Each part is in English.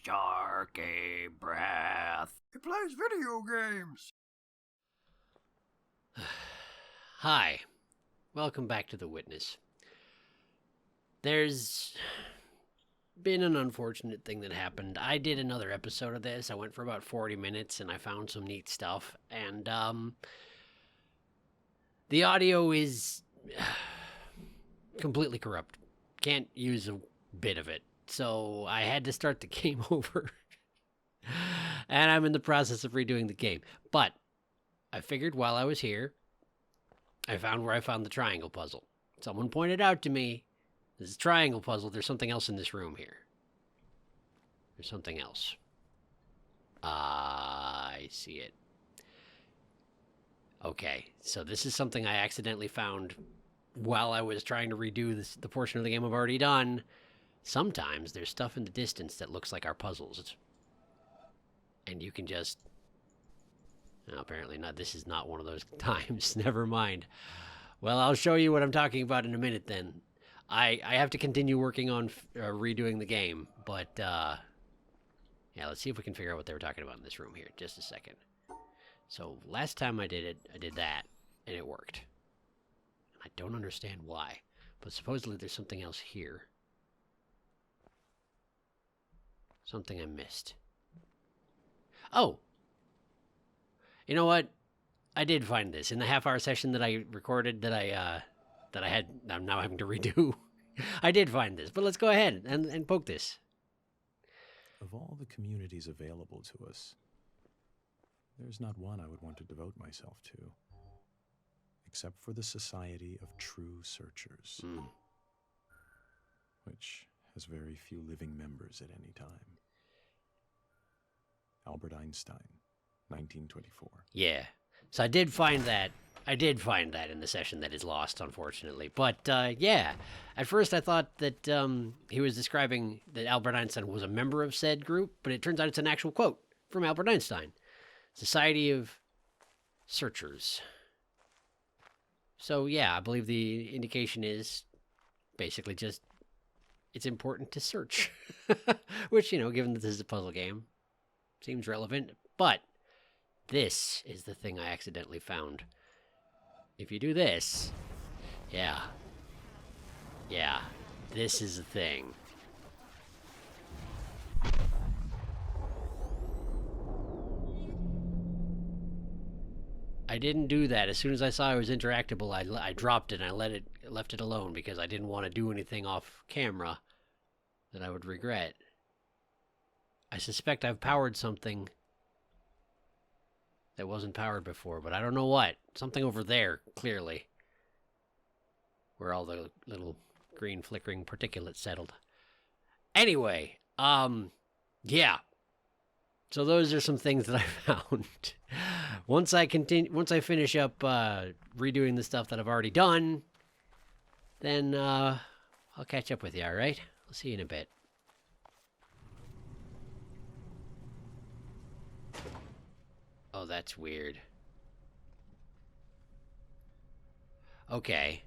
SharkyBreath. He plays video games. Hi. Welcome back to The Witness. There's been an unfortunate thing that happened. I did another episode of this. I went for about 40 minutes and I found some neat stuff. And the audio is completely corrupt. Can't use a bit of it. So I had to start the game over. And I'm in the process of redoing the game. But I figured while I was here, I found where I found the triangle puzzle. Someone pointed out to me, this is triangle puzzle, there's something else in this room here. There's something else. I see it. Okay, so this is something I accidentally found while I was trying to redo the portion of the game I've already done. Sometimes there's stuff in the distance that looks like our puzzles. And you can just... No, apparently not. This is not one of those times. Never mind. Well, I'll show you what I'm talking about in a minute then. I have to continue working on redoing the game, but yeah, let's see if we can figure out what they were talking about in this room here. Just a second. So last time I did it, I did that, and it worked. I don't understand why, but supposedly there's something else here. Something I missed. Oh! You know what? I did find this in the half-hour session that I recorded that I'm now having to redo. I did find this, but let's go ahead and poke this. Of all the communities available to us, there's not one I would want to devote myself to, except for the Society of True Searchers, which has very few living members at any time. Albert Einstein, 1924. Yeah. So I did find that. I did find that in the session that is lost, unfortunately. But, yeah. At first I thought that he was describing that Albert Einstein was a member of said group, but it turns out it's an actual quote from Albert Einstein. Society of Searchers. So, yeah, I believe the indication is basically just it's important to search. Which, you know, given that this is a puzzle game, seems relevant. But this is the thing I accidentally found. If you do this, yeah, this is the thing. I didn't do that. As soon as I saw it was interactable, I dropped it and I left it alone because I didn't want to do anything off camera that I would regret. I suspect I've powered something that wasn't powered before, but I don't know what. Something over there, clearly. Where all the little green flickering particulates settled. Anyway, yeah. So those are some things that I found. Once I finish up redoing the stuff that I've already done, then I'll catch up with you, alright? I'll see you in a bit. Oh, that's weird. Okay.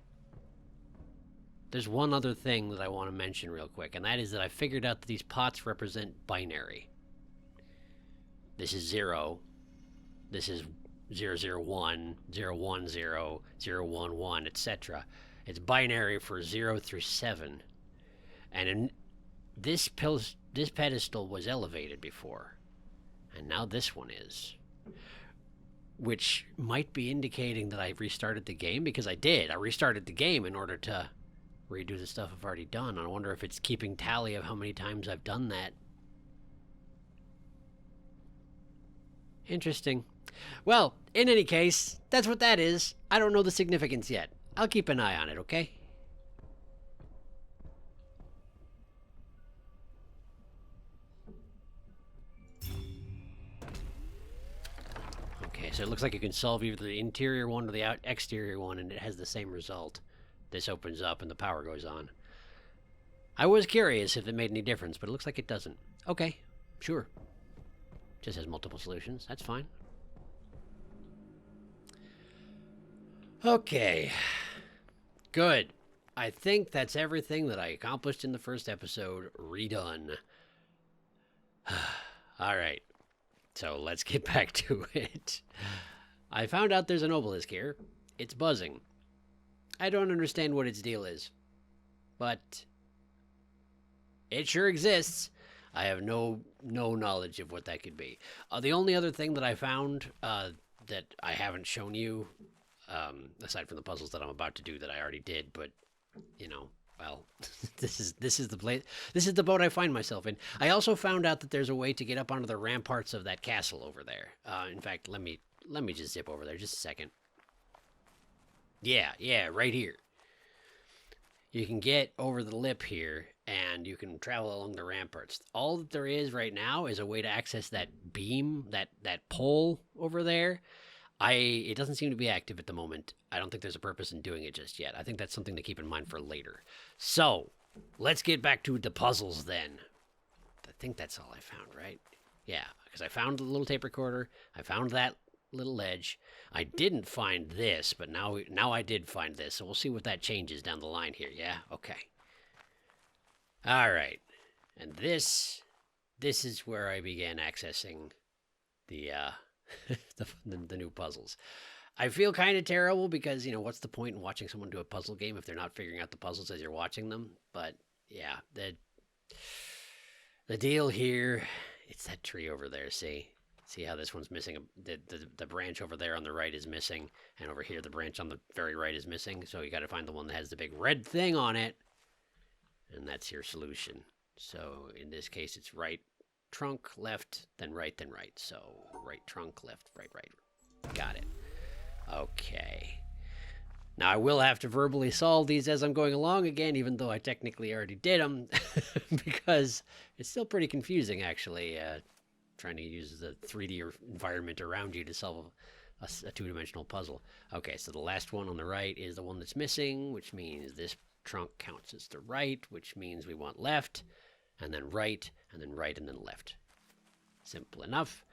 There's one other thing that I want to mention real quick, and that is that I figured out that these pots represent binary. This is 0. This is 001, 010, 011, etc. It's binary for 0 through 7. And this pedestal was elevated before. And now this one is. Which might be indicating that I restarted the game, because I did. I restarted the game in order to redo the stuff I've already done. I wonder if it's keeping tally of how many times I've done that. Interesting. Well, in any case, that's what that is. I don't know the significance yet. I'll keep an eye on it, okay? Okay, so it looks like you can solve either the interior one or the exterior one, and it has the same result. This opens up and the power goes on. I was curious if it made any difference, but it looks like it doesn't. Okay, sure. Just has multiple solutions. That's fine. Okay. Good. I think that's everything that I accomplished in the first episode redone. All right, so let's get back to it. I found out there's an obelisk here. It's buzzing. I don't understand what its deal is, but it sure exists. I have no knowledge of what that could be. The only other thing that I found that I haven't shown you, aside from the puzzles that I'm about to do that I already did, but you know, well, this is the place. This is the boat I find myself in. I also found out that there's a way to get up onto the ramparts of that castle over there. In fact, let me just zip over there just a second. Yeah, right here. You can get over the lip here, and you can travel along the ramparts. All that there is right now is a way to access that beam, that pole over there. It doesn't seem to be active at the moment. I don't think there's a purpose in doing it just yet. I think that's something to keep in mind for later. So, let's get back to the puzzles then. I think that's all I found, right? Yeah, because I found the little tape recorder. I found that little ledge. I didn't find this, but now I did find this. So we'll see what that changes down the line here. Yeah, okay. All right. And this is where I began accessing the the new puzzles. I feel kind of terrible because, what's the point in watching someone do a puzzle game if they're not figuring out the puzzles as you're watching them? But yeah, the deal here, it's that tree over there. See how this one's missing? The branch over there on the right is missing, and over here the branch on the very right is missing. So you got to find the one that has the big red thing on it, and that's your solution. So in this case, it's right trunk, left, then right, then right. So right trunk, left, right. Got it. Okay. Now I will have to verbally solve these as I'm going along again, even though I technically already did them, because it's still pretty confusing, actually, trying to use the 3D environment around you to solve a two-dimensional puzzle. Okay, so the last one on the right is the one that's missing, which means this trunk counts as the right, which means we want left, and then right, and then right, and then left. Simple enough.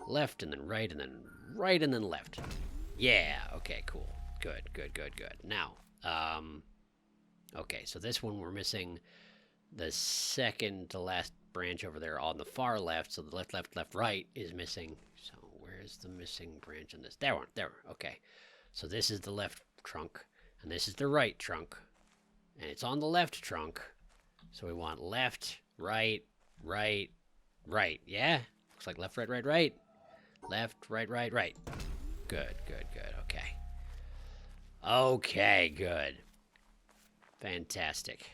Left, and then right, and then right, and then left. Yeah, okay, cool. Good. Now, okay, so this one we're missing the second to last branch over there on the far left, so the left, right is missing. So where's the missing branch in this? There, okay. So this is the left trunk, and this is the right trunk, and it's on the left trunk, so we want left, right, yeah? Looks like left, right. Left, right. Good, okay. Okay, good. Fantastic.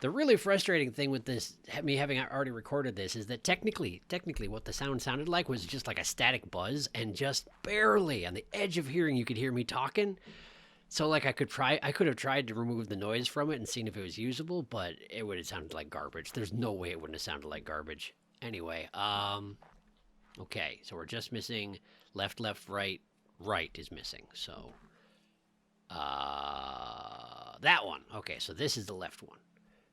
The really frustrating thing with this, me having already recorded this, is that technically what the sound sounded like was just like a static buzz, and just barely on the edge of hearing you could hear me talking. So like I could have tried to remove the noise from it and seen if it was usable, but it would have sounded like garbage. There's no way it wouldn't have sounded like garbage. Anyway, okay, so we're just missing left, right is missing. So, that one. Okay, so this is the left one.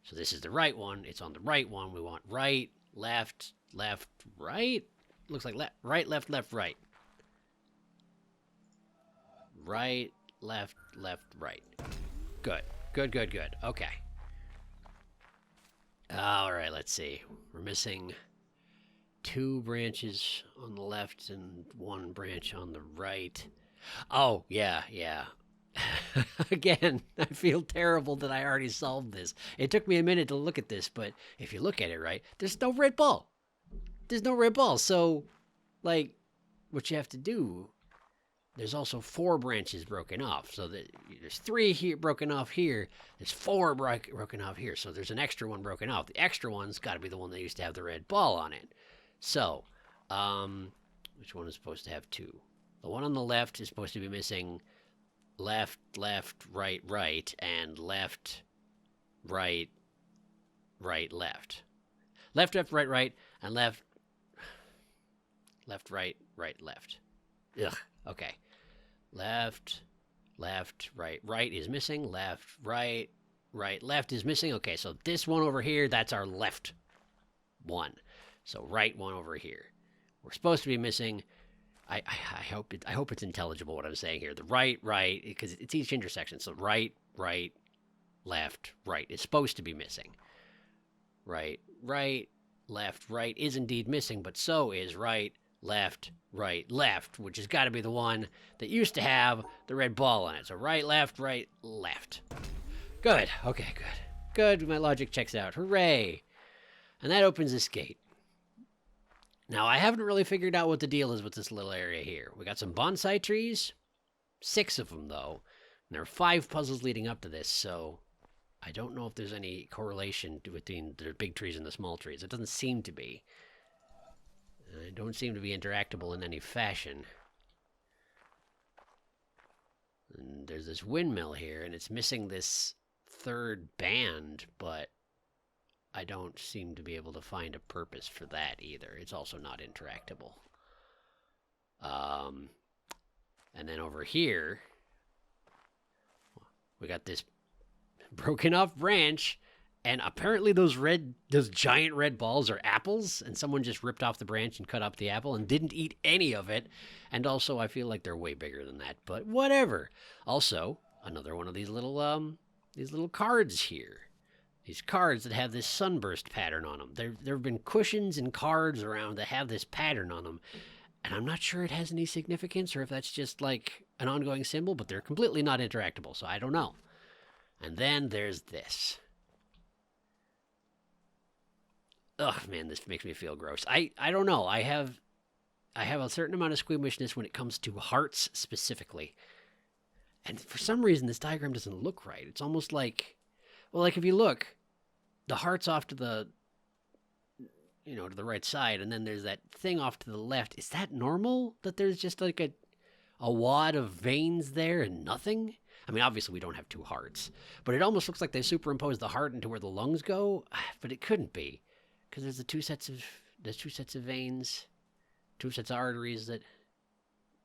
So this is the right one. It's on the right one. We want right, left, right. Looks like right, left, right. Right, left, right. Good. Okay. All right, let's see. We're missing 2 branches on the left and 1 branch on the right. Oh, yeah. Again, I feel terrible that I already solved this. It took me a minute to look at this, but if you look at it right, there's no red ball. So, like, what you have to do, there's also 4 branches broken off. So there's 3 here broken off here. There's 4 broken off here. So there's an extra one broken off. The extra one's got to be the one that used to have the red ball on it. So, which one is supposed to have 2? The one on the left is supposed to be missing left, right, and left, right, left. Left, right, and left, right, left. Ugh, okay. Left, right is missing. Left, right, left is missing. Okay, so this one over here, that's our left one. So right one over here. We're supposed to be missing I hope it's intelligible what I'm saying here. The right, because it's each intersection. So right, left, right is supposed to be missing. Right, left, right is indeed missing, but so is right, left, which has got to be the one that used to have the red ball on it. So right, left. Good. Okay, good. My logic checks out. Hooray! And that opens this gate. Now, I haven't really figured out what the deal is with this little area here. We got some bonsai trees, 6 of them, though. And there are 5 puzzles leading up to this, so I don't know if there's any correlation between the big trees and the small trees. It doesn't seem to be. They don't seem to be interactable in any fashion. And there's this windmill here, and it's missing this 3rd band, but I don't seem to be able to find a purpose for that either. It's also not interactable. And then over here, we got this broken off branch, and apparently those giant red balls are apples, and someone just ripped off the branch and cut up the apple and didn't eat any of it. And also, I feel like they're way bigger than that, but whatever. Also, another one of these little cards here. These cards that have this sunburst pattern on them. There have been cushions and cards around that have this pattern on them. And I'm not sure it has any significance or if that's just like an ongoing symbol, but they're completely not interactable, so I don't know. And then there's this. Ugh, man, this makes me feel gross. I don't know. I have a certain amount of squeamishness when it comes to hearts specifically. And for some reason, this diagram doesn't look right. It's almost like... Well, like if you look, the heart's off to the, to the right side, and then there's that thing off to the left. Is that normal that there's just like a wad of veins there and nothing? I mean, obviously we don't have 2 hearts, but it almost looks like they superimposed the heart into where the lungs go, but it couldn't be, because there's 2 sets of veins, 2 sets of arteries that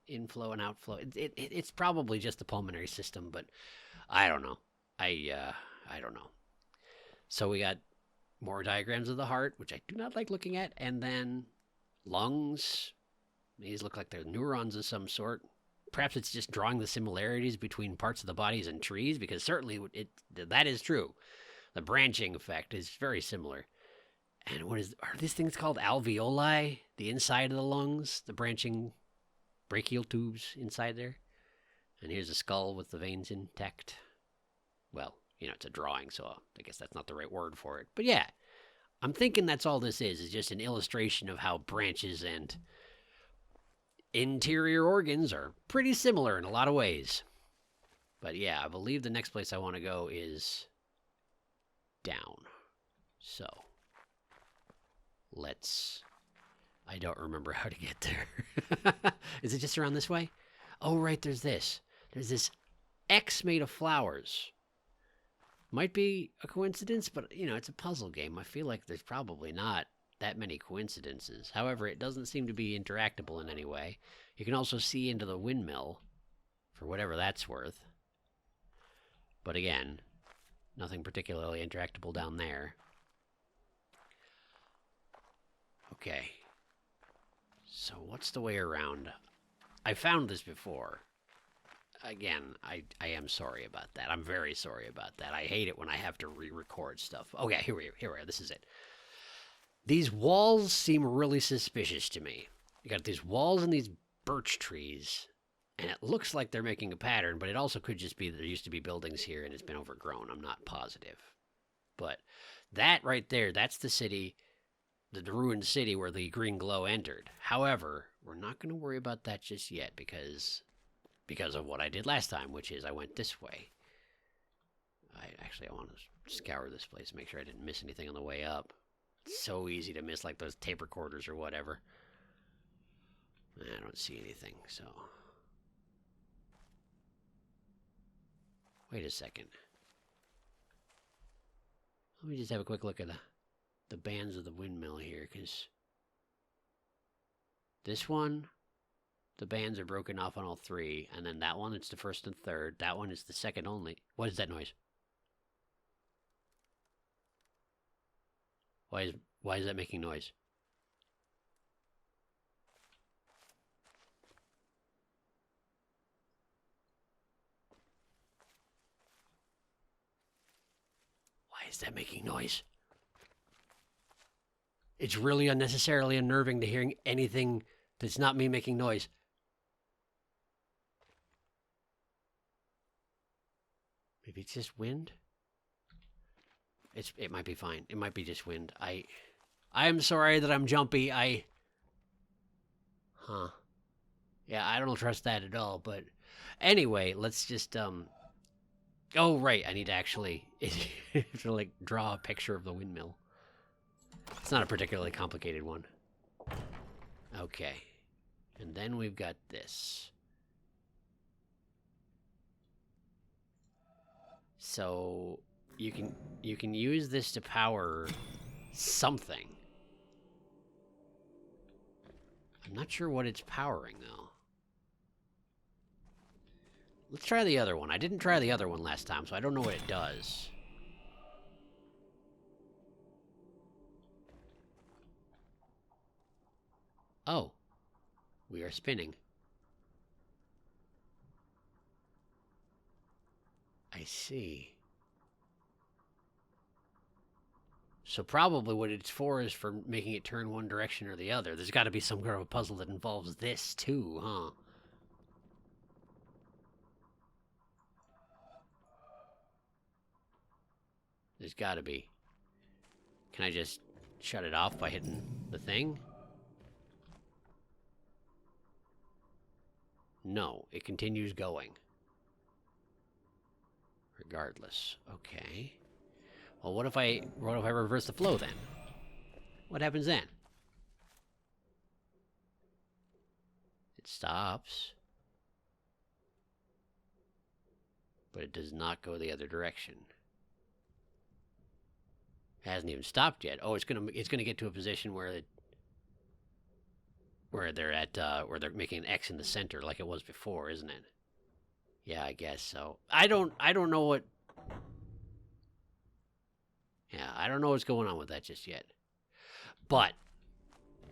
inflow and outflow. It's probably just the pulmonary system, but I don't know. I don't know. So we got more diagrams of the heart, which I do not like looking at, and then lungs. These look like they're neurons of some sort. Perhaps it's just drawing the similarities between parts of the bodies and trees, because certainly that is true. The branching effect is very similar. And are these things called alveoli? The inside of the lungs, the branching brachial tubes inside there. And here's a skull with the veins intact. Well, it's a drawing, so I guess that's not the right word for it. But yeah, I'm thinking that's all this is just an illustration of how branches and interior organs are pretty similar in a lot of ways. But yeah, I believe the next place I want to go is down. So, I don't remember how to get there. Is it just around this way? Oh, right, there's this. There's this X made of flowers. Might be a coincidence, but, it's a puzzle game. I feel like there's probably not that many coincidences. However, it doesn't seem to be interactable in any way. You can also see into the windmill, for whatever that's worth. But again, nothing particularly interactable down there. Okay. So what's the way around? I found this before. Again, I am sorry about that. I'm very sorry about that. I hate it when I have to re-record stuff. Okay, here we are. This is it. These walls seem really suspicious to me. You got these walls and these birch trees, and it looks like they're making a pattern, but it also could just be that there used to be buildings here and it's been overgrown. I'm not positive. But that right there, that's the city, the ruined city where the green glow entered. However, we're not going to worry about that just yet because of what I did last time, which is I went this way. I want to scour this place, make sure I didn't miss anything on the way up. It's so easy to miss, like those tape recorders or whatever. I don't see anything, so... Wait a second. Let me just have a quick look at the bands of the windmill here, because... This one... The bands are broken off on all 3, and then that one, it's the first and third. That one is the second only. What is that noise? Why is that making noise? Is that making noise? It's really unnecessarily unnerving to hearing anything that's not me making noise. Maybe it's just wind? It might be fine. It might be just wind. I'm sorry that I'm jumpy. Huh. Yeah, I don't trust that at all, but anyway, let's just oh right, I need to actually to like draw a picture of the windmill. It's not a particularly complicated one. Okay. And then we've got this. So you can use this to power something. I'm not sure what it's powering though. Let's try the other one. I didn't try the other one last time, so I don't know what it does. Oh. We are spinning. I see. So probably what it's for is for making it turn one direction or the other. There's got to be some kind of a puzzle that involves this too, huh? There's got to be. Can I just shut it off by hitting the thing? No, it continues going. Regardless. Okay. Well, what if I reverse the flow then? What happens then? It stops. But it does not go the other direction. It hasn't even stopped yet. Oh, it's gonna get to a position where they're making an X in the center like it was before, isn't it? Yeah, I guess so. I don't know what. Yeah, I don't know what's going on with that just yet. But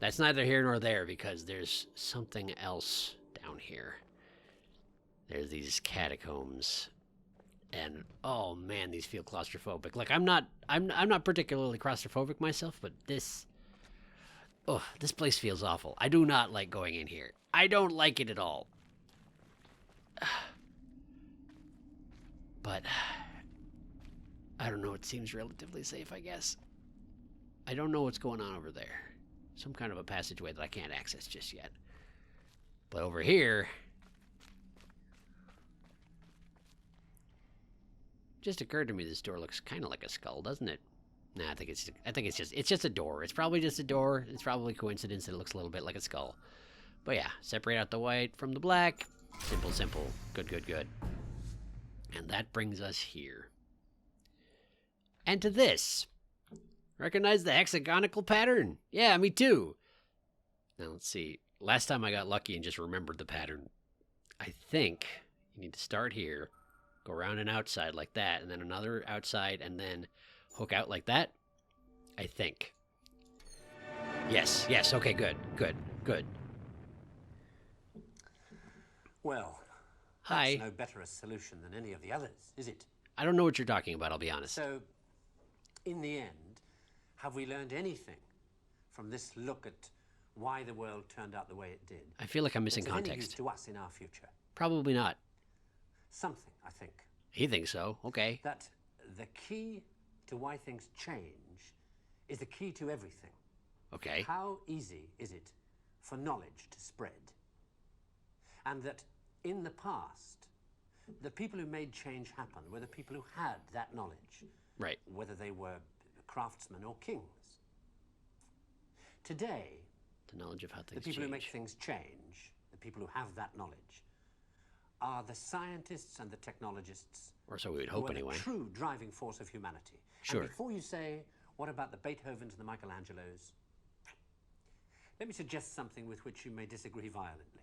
that's neither here nor there because there's something else down here. There's these catacombs. And oh man, these feel claustrophobic. Like I'm not particularly claustrophobic myself, but this place feels awful. I do not like going in here. I don't like it at all. But I don't know, it seems relatively safe, I guess. I don't know what's going on over there. Some kind of a passageway that I can't access just yet. But over here, just occurred to me this door looks kind of like a skull, doesn't it? Nah, I think it's just a door. It's probably just a door. It's probably coincidence that it looks a little bit like a skull. But yeah, separate out the white from the black. Simple, simple. Good, good, good. And that brings us here. And to this. Recognize the hexagonal pattern? Yeah, me too. Now let's see. Last time I got lucky and just remembered the pattern. I think you need to start here, go around and outside like that, and then another outside, and then hook out like that. I think. Yes, okay, good. Well, hi. That's no better a solution than any of the others, is it? I don't know what you're talking about, I'll be honest. So, in the end, have we learned anything from this look at why the world turned out the way it did? I feel like I'm missing that's of any use context. to us in our future? Probably not. Something, I think. He thinks so, okay. That the key to why things change is the key to everything. Okay. How easy is it for knowledge to spread? And that in the past, the people who made change happen were the people who had that knowledge. Right. Whether they were craftsmen or kings. Today, the knowledge of how things the people change. who make things change, the people who have that knowledge, are the scientists and the technologists. Or so we would hope, anyway. The true driving force of humanity. Sure. And before you say, what about the Beethovens and the Michelangelos? Let me suggest something with which you may disagree violently.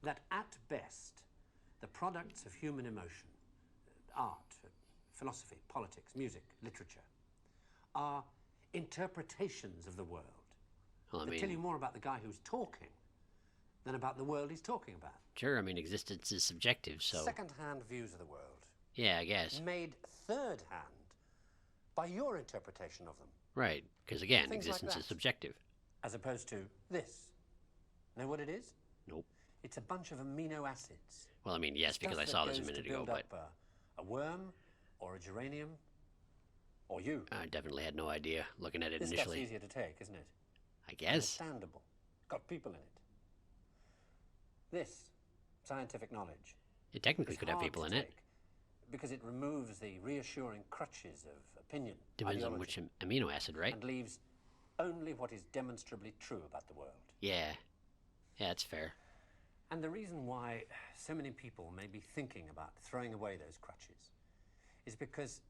That at best, the products of human emotion, art, philosophy, politics, music, literature, are interpretations of the world. Well, They tell you more about the guy who's talking than about the world he's talking about. Sure, I mean, existence is subjective, so... Second-hand views of the world. Yeah, I guess. Made third-hand by your interpretation of them, Right, because again, Things like existence is that. subjective. as opposed to this. Know what it is? Nope. It's a bunch of amino acids. Well, I mean, yes, because I Stuff saw that this a goes to minute ago, build but up a worm or a geranium or you. I definitely had no idea looking at it This stuff's initially. easier to take, isn't it? I guess. Understandable. Got people in it. This, scientific knowledge, It technically is could have hard people to in it. take because it removes the reassuring crutches of opinion, Depends on ideology, which amino acid, right? and leaves only what is demonstrably true about the world. Yeah. Yeah, that's fair. And the reason why so many people may be thinking about throwing away those crutches is because,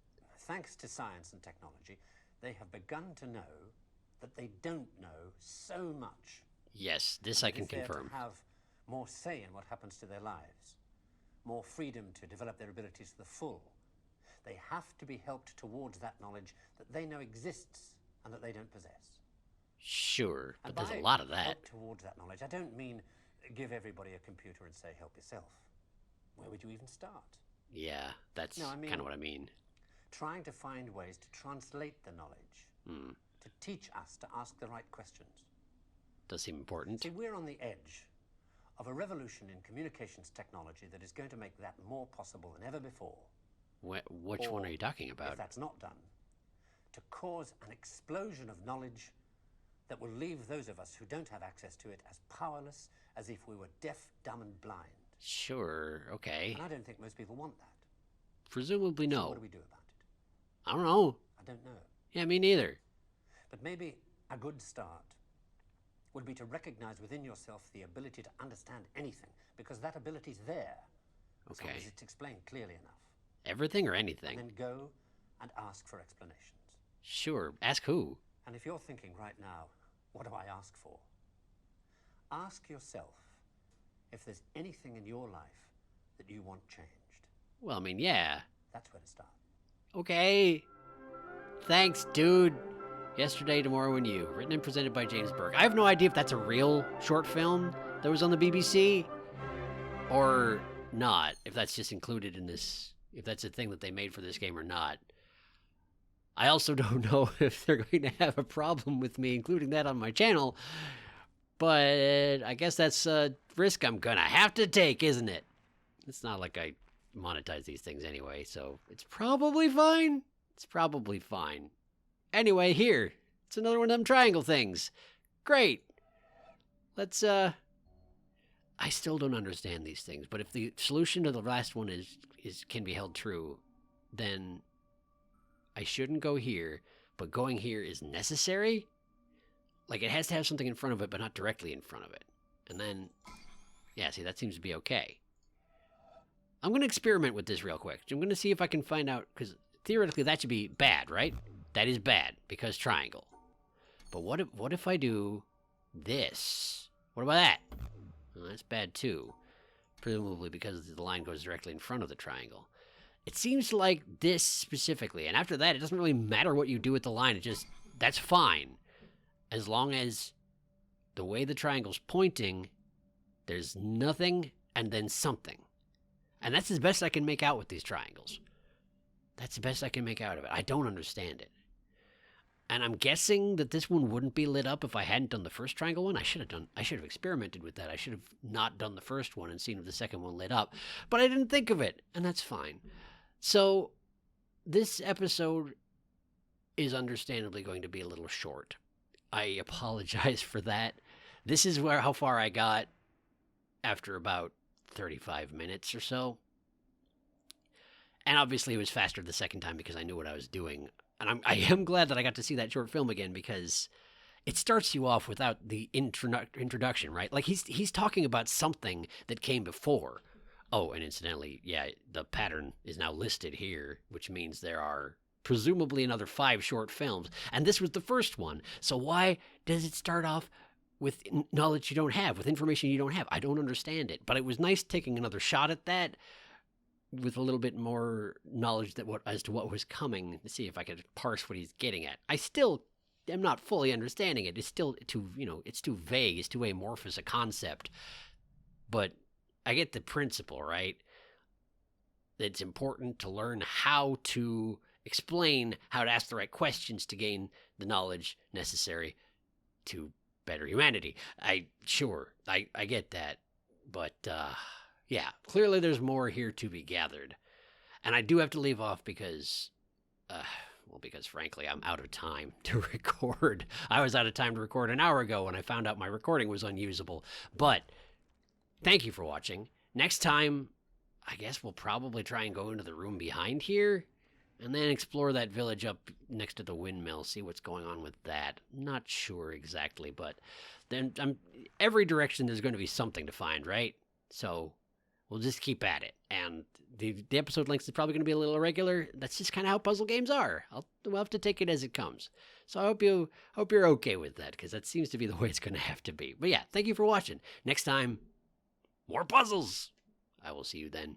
thanks to science and technology, they have begun to know that they don't know so much. Yes, this And I that can if they are confirm. to have more say in what happens to their lives, more freedom to develop their abilities to the full, they have to be helped towards that knowledge that they know exists and that they don't possess. Sure, but And there's by a lot of that. help towards that knowledge, I don't mean give everybody a computer and say help yourself. Where would you even start? Yeah, that's No, I mean- kind of what I mean. Trying to find ways to translate the knowledge, to teach us to ask the right questions. Does seem important. See, we're on the edge of a revolution in communications technology that is going to make that more possible than ever before. Which one Or, are you talking If about? that's not done, to cause an explosion of knowledge that will leave those of us who don't have access to it as powerless as if we were deaf, dumb, and blind. Sure, okay. And I don't think most people want that. Presumably So no. what do we do about it? I don't know. I don't know. Yeah, me neither. But maybe a good start would be to recognize within yourself the ability to understand anything, because that ability's there, as long Okay. as it's explained clearly enough. Everything or And anything? then go and ask for explanations. Sure. Ask who? And if you're thinking right now, what do I ask for? Ask yourself if there's anything in your life that you want changed. Well, I mean, yeah. That's where to start. Okay. Thanks, dude. Yesterday, Tomorrow, and You. Written and presented by James Burke. I have no idea if that's a real short film that was on the BBC or not. If that's just included in this, if that's a thing that they made for this game or not. I also don't know if they're going to have a problem with me including that on my channel. But I guess that's a risk I'm going to have to take, isn't it? It's not like I monetize these things anyway, so it's probably fine. It's probably fine. Anyway, here. It's another one of them triangle things. Great. Let's, I still don't understand these things, but if the solution to the last one is can be held true, then I shouldn't go here, but going here is necessary? Like, it has to have something in front of it, but not directly in front of it. And then, yeah, see, that seems to be okay. I'm going to experiment with this real quick. I'm going to see if I can find out, because theoretically that should be bad, right? That is bad, because triangle. But what if I do this? What about that? Well, that's bad too. Presumably because the line goes directly in front of the triangle. It seems like this specifically, and after that, it doesn't really matter what you do with the line. It just, that's fine. As long as the way the triangle's pointing, there's nothing and then something. And that's as best I can make out with these triangles. That's the best I can make out of it. I don't understand it. And I'm guessing that this one wouldn't be lit up if I hadn't done the first triangle one. I should have experimented with that. I should have not done the first one and seen if the second one lit up. But I didn't think of it, and that's fine. So this episode is understandably going to be a little short. I apologize for that. This is how far I got after about 35 minutes or so. And obviously it was faster the second time because I knew what I was doing. And I am glad that I got to see that short film again because it starts you off without the introduction, right? Like he's talking about something that came before. Oh, and incidentally, yeah, the pattern is now listed here, which means there are presumably another 5 short films. And this was the first one. So why does it start off with knowledge you don't have, with information you don't have? I don't understand it. But it was nice taking another shot at that with a little bit more knowledge as to what was coming to see if I could parse what he's getting at. I still am not fully understanding it. It's still it's too vague. It's too amorphous a concept. But I get the principle, right? It's important to learn how to explain how to ask the right questions to gain the knowledge necessary to better humanity. I get that, but yeah, clearly there's more here to be gathered. And I do have to leave off because because frankly, I'm out of time to record. I was out of time to record an hour ago when I found out my recording was unusable. But thank you for watching. Next time, I guess we'll probably try and go into the room behind here and then explore that village up next to the windmill, see what's going on with that. Not sure exactly, but then every direction there's going to be something to find, right? So we'll just keep at it. And the episode length is probably going to be a little irregular. That's just kind of how puzzle games are. We'll have to take it as it comes. So I hope you're okay with that, because that seems to be the way it's going to have to be. But yeah, thank you for watching. Next time, more puzzles. I will see you then.